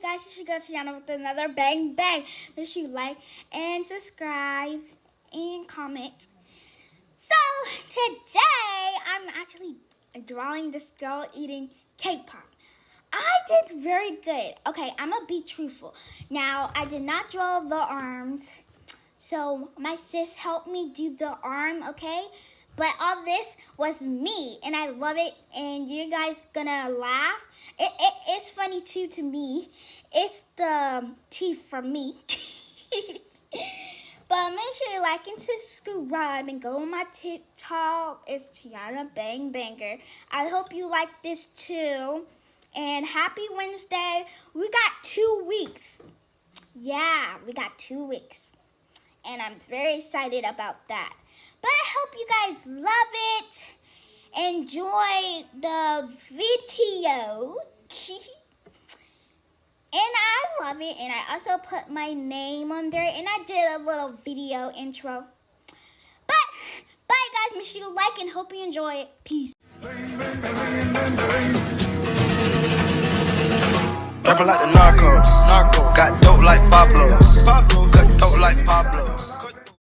guys, it's your girl Tiana with another bang bang. Make sure you like and subscribe and comment. So today I'm actually drawing this girl eating cake pop. I did very good. Okay, I'm gonna be truthful. Now I did not draw the arms, so my sis helped me do the arm. Okay. But all this was me, and I love it, and you guys gonna laugh. It's funny too to me. It's the teeth from me. But make sure you like and subscribe and go on my TikTok. It's Tiana Bang Banger. I hope you like this too. And happy Wednesday. We got 2 weeks. Yeah, we got 2 weeks. And I'm very excited about that. But I hope you guys love it. Enjoy the video. And I love it. And I also put my name on there. And I did a little video intro. But bye guys. Make sure you like and hope you enjoy it. Peace. Rapping like the narco. Got dope like Pablo. Got dope like Pablo.